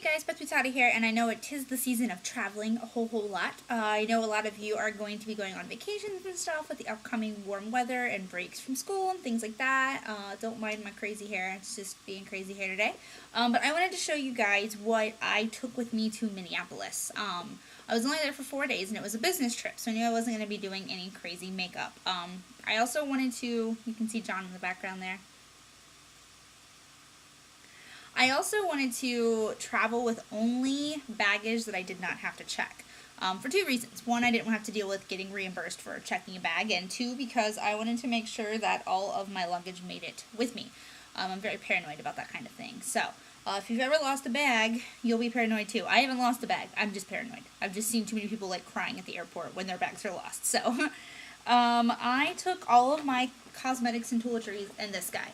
guys, Patwitati here, and I know it is the season of traveling a whole lot. I know a lot of you are going to be going on vacations and stuff with the upcoming warm weather and breaks from school and things like that. Don't mind my crazy hair, it's just being crazy hair today. But I wanted to show you guys what I took with me to Minneapolis. I was only there for 4 days and it was a business trip, so I knew I wasn't going to be doing any crazy makeup. I also wanted to, you can see John in the background there. I also wanted to travel with only baggage that I did not have to check. For two reasons. One, I didn't have to deal with getting reimbursed for checking a bag, and two, because I wanted to make sure that all of my luggage made it with me. I'm very paranoid about that kind of thing. So, if you've ever lost a bag, you'll be paranoid too. I haven't lost a bag. I'm just paranoid. I've just seen too many people like crying at the airport when their bags are lost. So, I took all of my cosmetics and toiletries in this guy.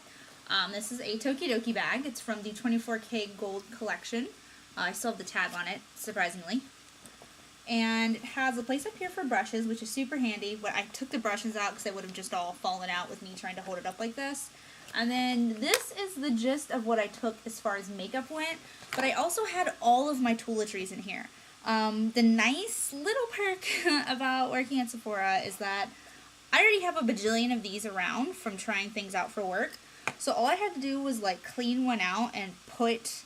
This is a Tokidoki bag. It's from the 24K Gold collection. I still have the tag on it, surprisingly. And it has a place up here for brushes, which is super handy. But I took the brushes out because they would have just all fallen out with me trying to hold it up like this. And then this is the gist of what I took as far as makeup went. But I also had all of my toiletries in here. The nice little perk about working at Sephora is that I already have a bajillion of these around from trying things out for work. So all I had to do was like clean one out and put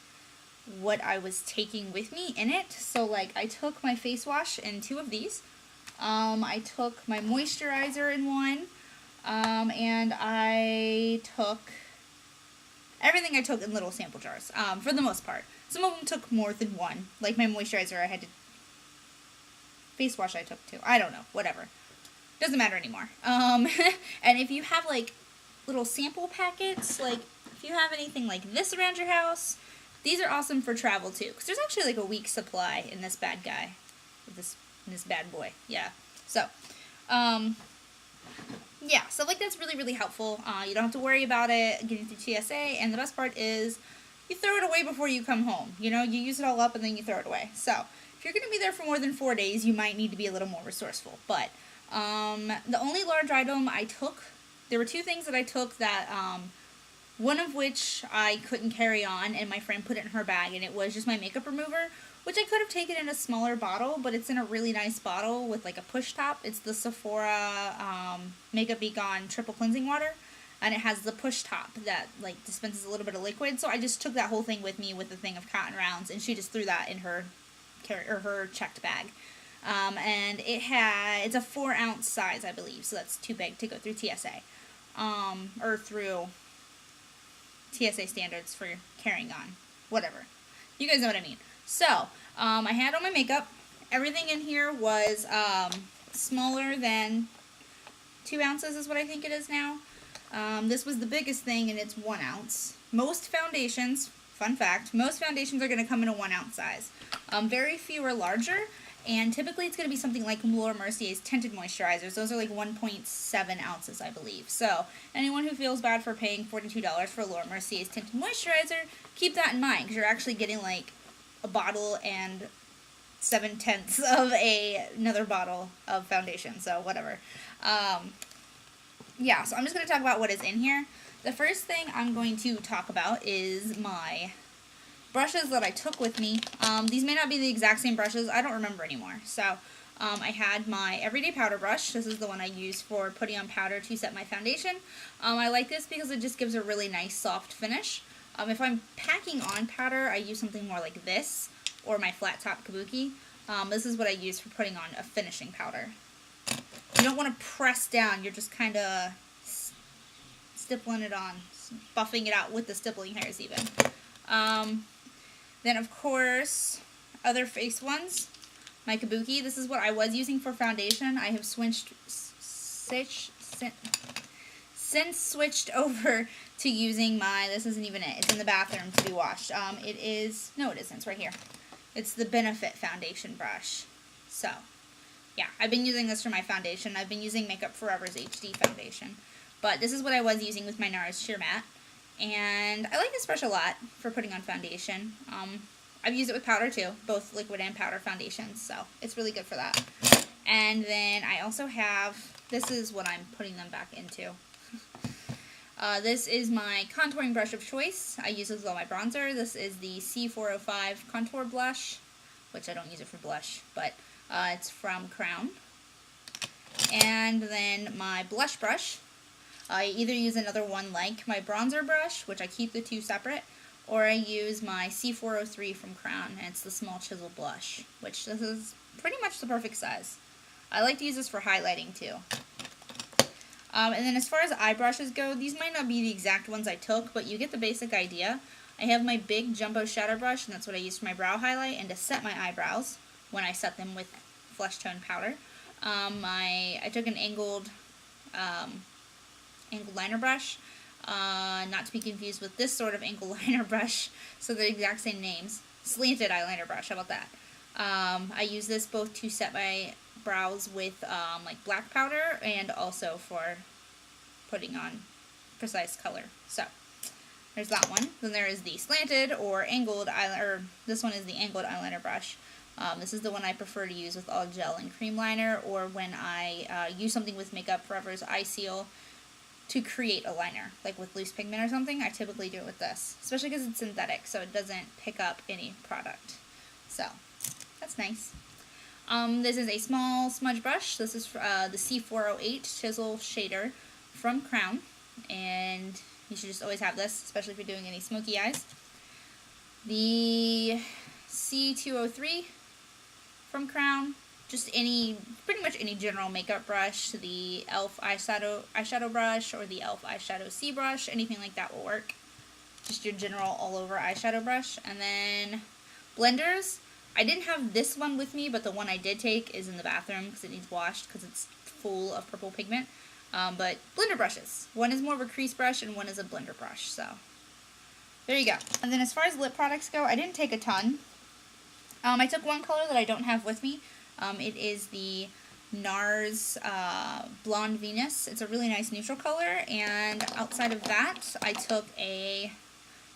what I was taking with me in it. So like I took my face wash in 2 of these. I took my moisturizer in 1. And I took everything I took in little sample jars, for the most part. Some of them took more than 1. Like my moisturizer I had to, face wash I took 2. I don't know, whatever. Doesn't matter anymore. And if you have like little sample packets, like if you have anything like this around your house, these are awesome for travel too, because there's actually like a week's supply in this bad guy, in this bad boy. Yeah, so yeah, so like that's really, really helpful. You don't have to worry about it getting through TSA, and the best part is you throw it away before you come home. You know, you use it all up and then you throw it away. So if you're going to be there for more than 4 days, you might need to be a little more resourceful. But the only large item I took, there were 2 things that I took that, one of which I couldn't carry on, and my friend put it in her bag, and it was just my makeup remover, which I could have taken in a smaller bottle, but it's in a really nice bottle with like a push top. It's the Sephora Makeup Be Gone Triple Cleansing Water, and it has the push top that like dispenses a little bit of liquid, so I just took that whole thing with me with a thing of cotton rounds, and she just threw that in her checked bag. And it's a 4-ounce size, I believe, so that's too big to go through TSA. Or through TSA standards for carrying on. Whatever. You guys know what I mean. So, I had all my makeup. Everything in here was, smaller than 2 ounces is what I think it is now. This was the biggest thing, and it's 1 ounce. Most foundations, fun fact, most foundations are going to come in a 1-ounce size. Very few are larger. And typically it's going to be something like Laura Mercier's tinted moisturizers. Those are like 1.7 ounces, I believe. So anyone who feels bad for paying $42 for Laura Mercier's tinted moisturizer, keep that in mind, because you're actually getting like a bottle and 7/10 of another bottle of foundation. So whatever. Yeah, so I'm just going to talk about what is in here. The first thing I'm going to talk about is my brushes that I took with me. These may not be the exact same brushes. I don't remember anymore. So I had my everyday powder brush. This is the one I use for putting on powder to set my foundation. I like this because it just gives a really nice soft finish. If I'm packing on powder, I use something more like this or my flat top kabuki. This is what I use for putting on a finishing powder. You don't want to press down. You're just kind of stippling it on, buffing it out with the stippling hairs even. Then, of course, other face ones. My kabuki. This is what I was using for foundation. I have since switched over to using my, this isn't even it. It's in the bathroom to be washed. It is, no it isn't. It's right here. It's the Benefit foundation brush. So, yeah. I've been using this for my foundation. I've been using Makeup Forever's HD foundation. But this is what I was using with my NARS Sheer Matte. And I like this brush a lot for putting on foundation. I've used it with powder too, both liquid and powder foundations, so it's really good for that. And then I also have, this is what I'm putting them back into. This is my contouring brush of choice. I use this with all my bronzer. This is the C405 contour blush, which I don't use it for blush, but it's from Crown. And then my blush brush. I either use another one like my bronzer brush, which I keep the two separate, or I use my C403 from Crown, and it's the small chisel blush, which this is pretty much the perfect size. I like to use this for highlighting too. And then as far as eye brushes go, these might not be the exact ones I took, but you get the basic idea. I have my big jumbo shadow brush, and that's what I use for my brow highlight and to set my eyebrows when I set them with flesh tone powder. I took an angled liner brush, not to be confused with this sort of angled liner brush, so they're the exact same names. Slanted eyeliner brush, how about that? I use this both to set my brows with like black powder and also for putting on precise color. So there's that one. Then there is the slanted or angled eyeliner, or this one is the angled eyeliner brush. This is the one I prefer to use with all gel and cream liner, or when I use something with Makeup Forever's Eye Seal to create a liner, like with loose pigment or something. I typically do it with this, especially because it's synthetic, so it doesn't pick up any product. So that's nice. This is a small smudge brush. This is the C408 Chisel Shader from Crown, and you should just always have this, especially if you're doing any smoky eyes. The C203 from Crown, just pretty much any general makeup brush. The e.l.f. eyeshadow brush or the e.l.f. eyeshadow C brush, anything like that will work. Just your general all-over eyeshadow brush. And then blenders. I didn't have this one with me, but the one I did take is in the bathroom because it needs washed because it's full of purple pigment. But blender brushes. One is more of a crease brush and one is a blender brush. So there you go. And then as far as lip products go, I didn't take a ton. I took one color that I don't have with me. It is the NARS Blonde Venus. It's a really nice neutral color. And outside of that, I took a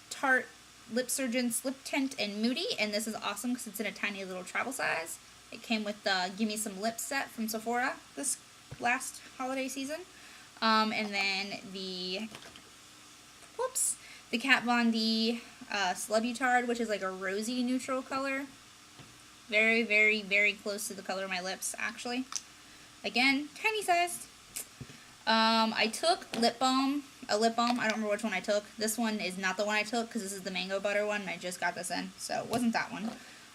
Tarte Lip Surgeon's Lip Tint in Moody, and this is awesome because it's in a tiny little travel size. It came with the Gimme Some Lips set from Sephora this last holiday season. And then the Kat Von D Celebutard, which is like a rosy neutral color. Very, very, very close to the color of my lips, actually. Again, tiny sized. I took a lip balm. I don't remember which one I took. This one is not the one I took because this is the Mango Butter one, and I just got this in, so it wasn't that one.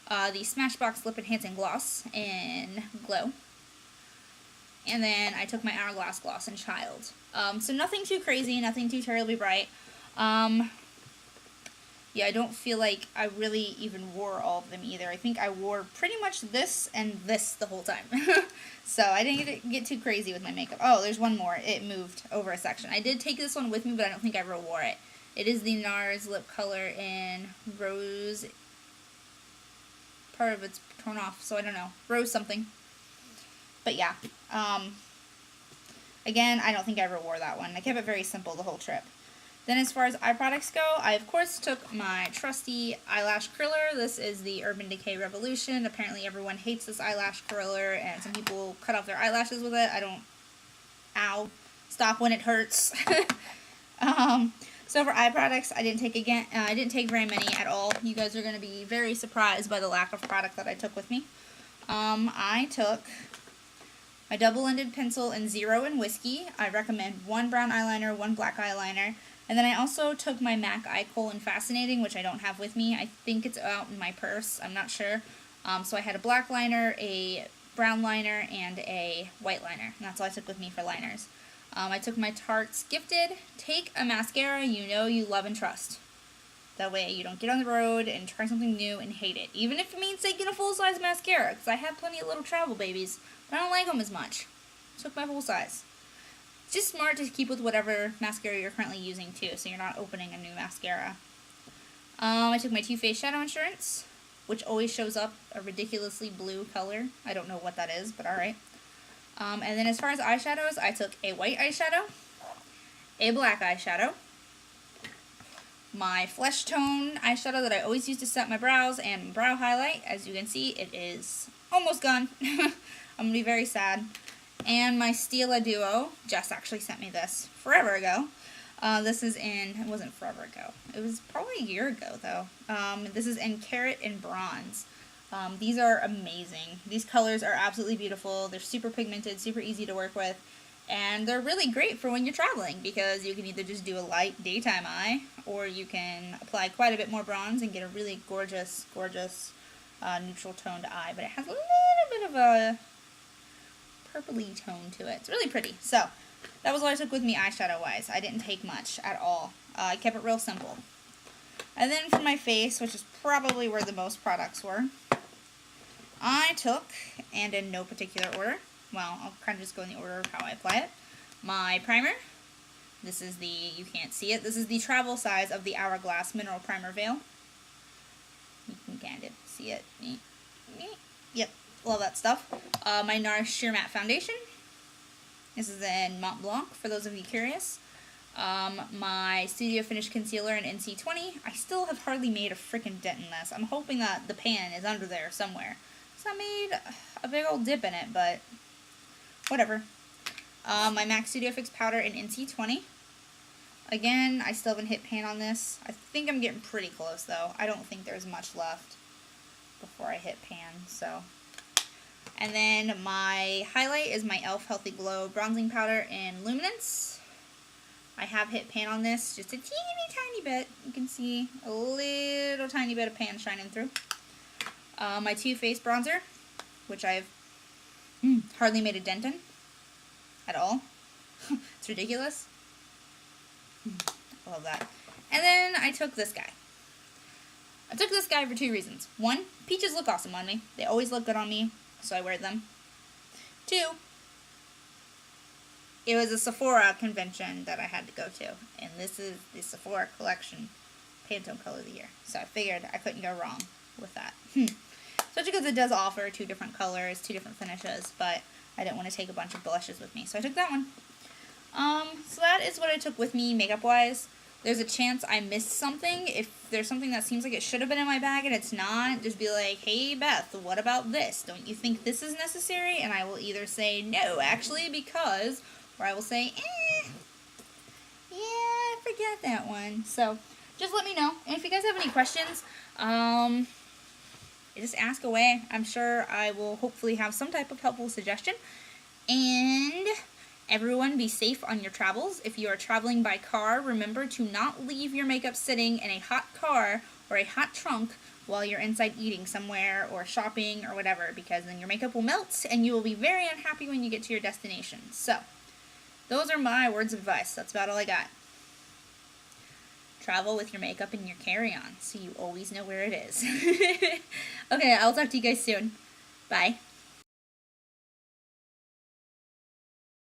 The Smashbox Lip Enhancing Gloss in Glow. And then I took my Hourglass Gloss in Child. So nothing too crazy, nothing too terribly bright. Yeah, I don't feel like I really even wore all of them either. I think I wore pretty much this and this the whole time. So I didn't get too crazy with my makeup. Oh, there's one more. It moved over a section. I did take this one with me, but I don't think I ever wore it. It is the NARS lip color in Rose. Part of it's torn off, so I don't know. Rose something. But yeah. Again, I don't think I ever wore that one. I kept it very simple the whole trip. Then as far as eye products go, I of course took my trusty eyelash curler. This is the Urban Decay Revolution. Apparently everyone hates this eyelash curler, and some people cut off their eyelashes with it. I don't... Ow. Stop when it hurts. So for eye products, I didn't take very many at all. You guys are going to be very surprised by the lack of product that I took with me. I took my double-ended pencil in Zero and Whiskey. I recommend one brown eyeliner, one black eyeliner. And then I also took my MAC Eye Kohl in Fascinating, which I don't have with me. I think it's out in my purse. I'm not sure. So I had a black liner, a brown liner, and a white liner. And that's all I took with me for liners. I took my Tarte's Gifted. Take a mascara you know you love and trust. That way you don't get on the road and try something new and hate it. Even if it means taking a full-size mascara, because I have plenty of little travel babies, but I don't like them as much. Took my full size. It's just smart to keep with whatever mascara you're currently using too, so you're not opening a new mascara. I took my Too Faced Shadow Insurance, which always shows up a ridiculously blue color. I don't know what that is, but alright. And then as far as eyeshadows, I took a white eyeshadow, a black eyeshadow, my flesh tone eyeshadow that I always use to set my brows and brow highlight. As you can see, it is almost gone. I'm going to be very sad. And my Stila Duo, Jess actually sent me this forever ago. This is in, it wasn't forever ago. It was probably a year ago, though. This is in Carrot and Bronze. These are amazing. These colors are absolutely beautiful. They're super pigmented, super easy to work with. And they're really great for when you're traveling because you can either just do a light daytime eye or you can apply quite a bit more bronze and get a really gorgeous, gorgeous neutral toned eye. But it has a little bit of a purpley tone to it. It's really pretty. So that was what I took with me eyeshadow wise. I didn't take much at all. I kept it real simple. And then for my face, which is probably where the most products were, I took, and in no particular order, well, I'll kind of just go in the order of how I apply it, my primer. This is the, you can't see it, this is the travel size of the Hourglass Mineral Primer Veil. You can kind of see it. Yep, love that stuff. My NARS Sheer Matte Foundation. This is in Mont Blanc, for those of you curious. My Studio Finish Concealer in NC20. I still have hardly made a freaking dent in this. I'm hoping that the pan is under there somewhere. So I made a big old dip in it, but whatever. My MAC Studio Fix Powder in NC20. Again, I still haven't hit pan on this. I think I'm getting pretty close, though. I don't think there's much left before I hit pan, so. And then my highlight is my e.l.f. Healthy Glow Bronzing Powder in Luminance. I have hit pan on this just a teeny tiny bit. You can see a little tiny bit of pan shining through. My Too Faced Bronzer, which I've hardly made a dent in at all. It's ridiculous. I love that. And then I took this guy. I took this guy for two reasons. One, peaches look awesome on me. They always look good on me, so I wear them. Two, it was a Sephora convention that I had to go to, and this is the Sephora collection Pantone Color of the Year. So I figured I couldn't go wrong with that. Especially because it does offer two different colors, two different finishes, but I didn't want to take a bunch of blushes with me, so I took that one. So that is what I took with me makeup-wise. There's a chance I missed something. If there's something that seems like it should have been in my bag and it's not, just be like, hey, Beth, what about this? Don't you think this is necessary? And I will either say, no, actually, because, or I will say, yeah, I forget that one. So just let me know. And if you guys have any questions, just ask away. I'm sure I will hopefully have some type of helpful suggestion. And everyone be safe on your travels. If you are traveling by car, remember to not leave your makeup sitting in a hot car or a hot trunk while you're inside eating somewhere or shopping or whatever, because then your makeup will melt and you will be very unhappy when you get to your destination. So, those are my words of advice. That's about all I got. Travel with your makeup in your carry-on so you always know where it is. Okay, I'll talk to you guys soon. Bye.